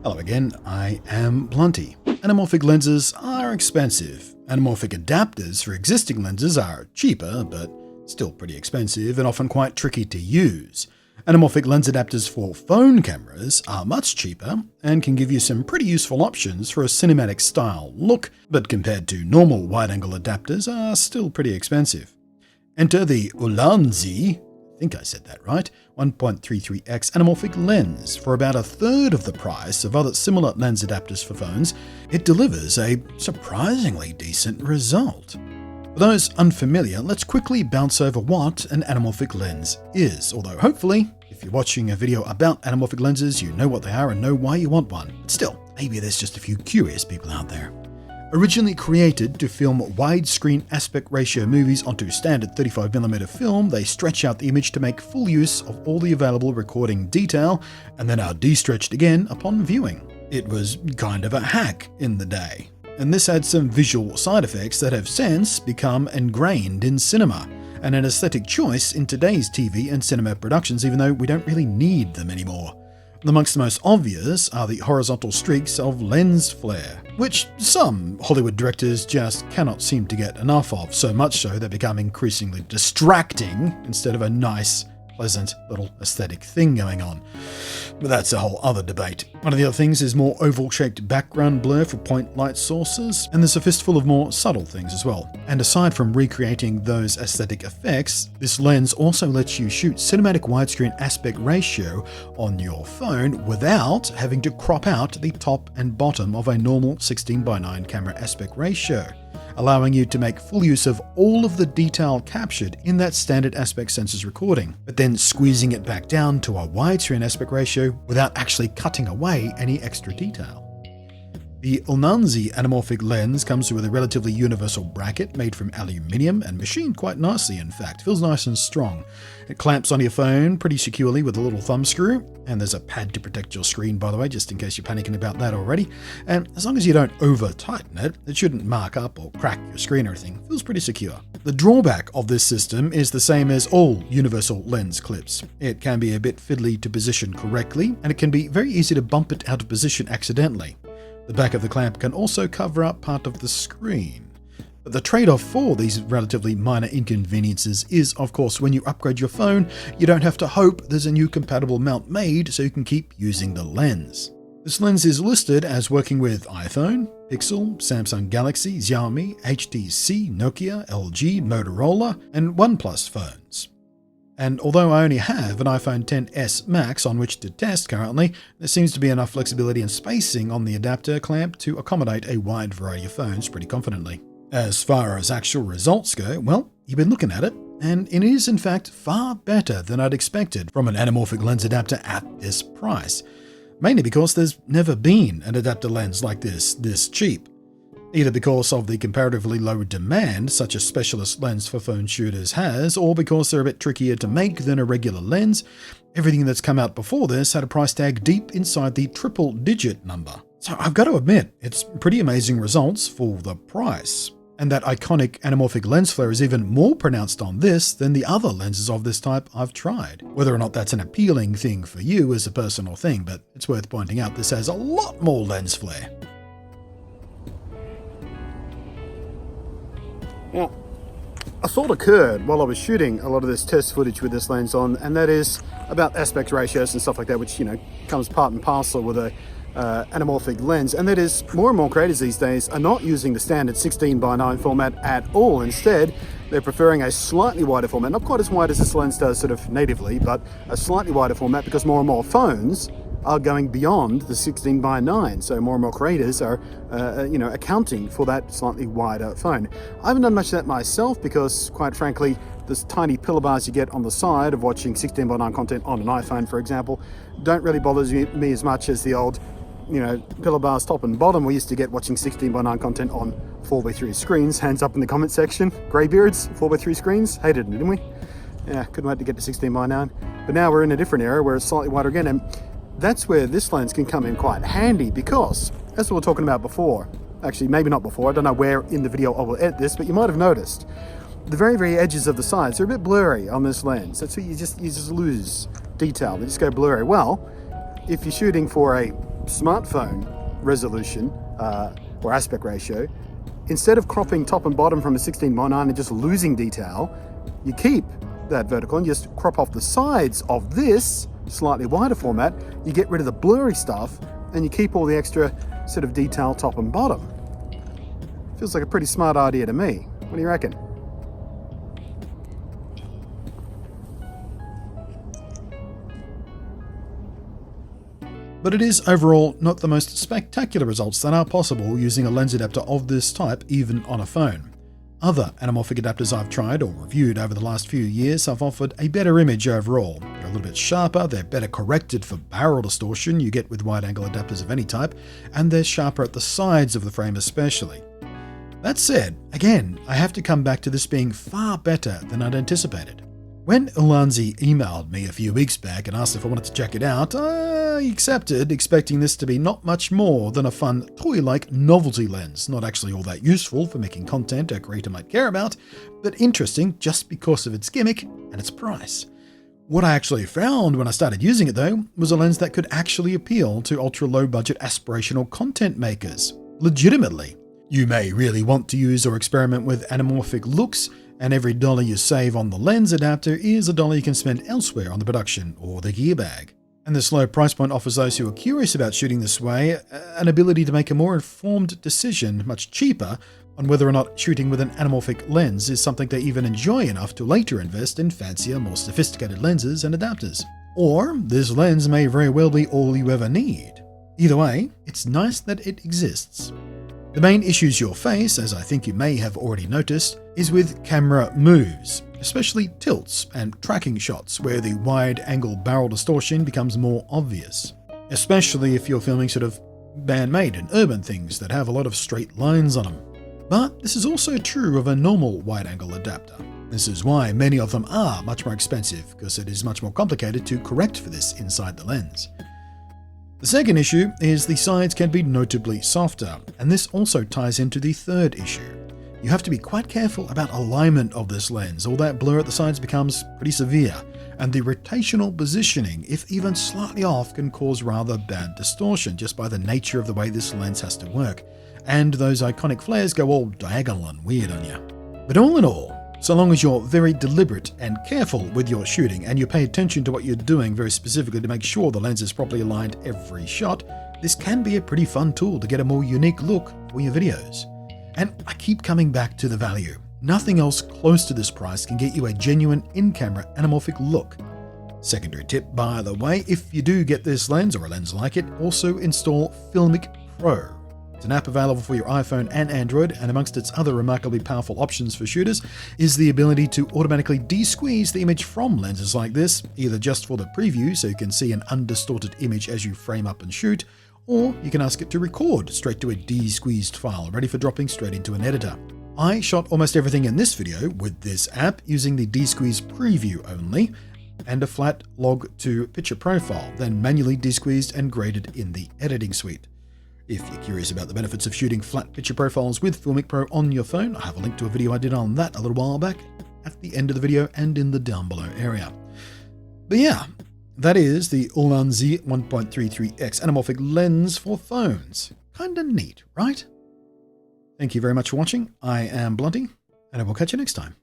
Hello again, I am Blunty. Anamorphic lenses are expensive. Anamorphic adapters for existing lenses are cheaper, but still pretty expensive and often quite tricky to use. Anamorphic lens adapters for phone cameras are much cheaper and can give you some pretty useful options for a cinematic style look, but compared to normal wide-angle adapters are still pretty expensive. Enter the ULANZI, I think I said that right, 1.33x anamorphic lens. For about a third of the price of other similar lens adapters for phones, it delivers a surprisingly decent result. For those unfamiliar, let's quickly bounce over what an anamorphic lens is, although hopefully, if you're watching a video about anamorphic lenses, you know what they are and know why you want one. But still, maybe there's just a few curious people out there. Originally created to film widescreen aspect ratio movies onto standard 35mm film, they stretch out the image to make full use of all the available recording detail, and then are de-stretched again upon viewing. It was kind of a hack in the day, and this had some visual side effects that have since become ingrained in cinema, and an aesthetic choice in today's TV and cinema productions, even though we don't really need them anymore. Amongst the most obvious are the horizontal streaks of lens flare, which some Hollywood directors just cannot seem to get enough of, so much so they become increasingly distracting instead of a nice, pleasant little aesthetic thing going on. But that's a whole other debate. One of the other things is more oval-shaped background blur for point light sources, and there's a fistful of more subtle things as well. And aside from recreating those aesthetic effects, this lens also lets you shoot cinematic widescreen aspect ratio on your phone without having to crop out the top and bottom of a normal 16:9 camera aspect ratio, allowing you to make full use of all of the detail captured in that standard aspect sensors recording, but then squeezing it back down to a widescreen aspect ratio without actually cutting away any extra detail. The ULANZI anamorphic lens comes with a relatively universal bracket made from aluminium and machined quite nicely, in fact. Feels nice and strong. It clamps onto your phone pretty securely with a little thumb screw, and there's a pad to protect your screen, by the way, just in case you're panicking about that already. And as long as you don't over-tighten it, it shouldn't mark up or crack your screen or anything. Feels pretty secure. The drawback of this system is the same as all universal lens clips. It can be a bit fiddly to position correctly, and it can be very easy to bump it out of position accidentally. The back of the clamp can also cover up part of the screen. But the trade-off for these relatively minor inconveniences is, of course, when you upgrade your phone, you don't have to hope there's a new compatible mount made so you can keep using the lens. This lens is listed as working with iPhone, Pixel, Samsung Galaxy, Xiaomi, HTC, Nokia, LG, Motorola, and OnePlus phones. And although I only have an iPhone XS Max on which to test currently, there seems to be enough flexibility and spacing on the adapter clamp to accommodate a wide variety of phones pretty confidently. As far as actual results go, well, you've been looking at it, and it is in fact far better than I'd expected from an anamorphic lens adapter at this price. Mainly because there's never been an adapter lens like this cheap. Either because of the comparatively low demand such a specialist lens for phone shooters has, or because they're a bit trickier to make than a regular lens. Everything that's come out before this had a price tag deep inside the triple-digit number. So I've got to admit, it's pretty amazing results for the price. And that iconic anamorphic lens flare is even more pronounced on this than the other lenses of this type I've tried. Whether or not that's an appealing thing for you is a personal thing, but it's worth pointing out this has a lot more lens flare. Now, a thought occurred while I was shooting a lot of this test footage with this lens on, and that is about aspect ratios and stuff like that, which, comes part and parcel with a anamorphic lens, and that is more and more creators these days are not using the standard 16:9 format at all. Instead, they're preferring a slightly wider format, not quite as wide as this lens does sort of natively, but a slightly wider format because more and more phones are going beyond the 16:9, so more and more creators are, accounting for that slightly wider phone. I haven't done much of that myself because, quite frankly, this tiny pillar bars you get on the side of watching 16:9 content on an iPhone, for example, don't really bother me as much as the old, pillar bars top and bottom we used to get watching 16:9 content on 4:3 screens. Hands up in the comment section. Greybeards, 4:3 screens, hated it, didn't we? Yeah, couldn't wait to get to 16:9. But now we're in a different era where it's slightly wider again, and that's where this lens can come in quite handy because, as we were talking about before, actually maybe not before, I don't know where in the video I will edit this, but you might have noticed the very edges of the sides are a bit blurry on this lens. That's where you just lose detail, they just go blurry. Well, if you're shooting for a smartphone resolution or aspect ratio, instead of cropping top and bottom from a 16:9 and just losing detail, you keep that vertical and just crop off the sides of this slightly wider format. You get rid of the blurry stuff and you keep all the extra sort of detail top and bottom. Feels like a pretty smart idea to me. What do you reckon? But it is overall not the most spectacular results that are possible using a lens adapter of this type even on a phone. Other anamorphic adapters I've tried or reviewed over the last few years have offered a better image overall. They're a little bit sharper, they're better corrected for barrel distortion you get with wide-angle adapters of any type, and they're sharper at the sides of the frame especially. That said, again, I have to come back to this being far better than I'd anticipated. When ULANZI emailed me a few weeks back and asked if I wanted to check it out, I accepted, expecting this to be not much more than a fun, toy-like novelty lens, not actually all that useful for making content a creator might care about, but interesting just because of its gimmick and its price. What I actually found when I started using it though, was a lens that could actually appeal to ultra-low-budget aspirational content makers. Legitimately. You may really want to use or experiment with anamorphic looks, and every dollar you save on the lens adapter is a dollar you can spend elsewhere on the production or the gear bag. And this low price point offers those who are curious about shooting this way an ability to make a more informed decision, much cheaper, on whether or not shooting with an anamorphic lens is something they even enjoy enough to later invest in fancier, more sophisticated lenses and adapters. Or this lens may very well be all you ever need. Either way, it's nice that it exists. The main issues you'll face, as I think you may have already noticed, is with camera moves, especially tilts and tracking shots where the wide-angle barrel distortion becomes more obvious, especially if you're filming sort of man-made and urban things that have a lot of straight lines on them. But this is also true of a normal wide-angle adapter. This is why many of them are much more expensive, because it is much more complicated to correct for this inside the lens. The second issue is the sides can be notably softer, and this also ties into the third issue. You have to be quite careful about alignment of this lens, or that blur at the sides becomes pretty severe, and the rotational positioning, if even slightly off, can cause rather bad distortion just by the nature of the way this lens has to work, and those iconic flares go all diagonal and weird on you. But all in all, so long as you're very deliberate and careful with your shooting and you pay attention to what you're doing very specifically to make sure the lens is properly aligned every shot, this can be a pretty fun tool to get a more unique look for your videos. And I keep coming back to the value. Nothing else close to this price can get you a genuine in-camera anamorphic look. Secondary tip, by the way, if you do get this lens or a lens like it, also install Filmic Pro. It's an app available for your iPhone and Android, and amongst its other remarkably powerful options for shooters is the ability to automatically de-squeeze the image from lenses like this, either just for the preview so you can see an undistorted image as you frame up and shoot, or you can ask it to record straight to a de-squeezed file ready for dropping straight into an editor. I shot almost everything in this video with this app using the de-squeeze preview only, and a flat log to picture profile, then manually de-squeezed and graded in the editing suite. If you're curious about the benefits of shooting flat picture profiles with Filmic Pro on your phone, I have a link to a video I did on that a little while back at the end of the video and in the down below area. But yeah, that is the ULANZI 1.33x anamorphic lens for phones. Kinda neat, right? Thank you very much for watching. I am Blunty, and I will catch you next time.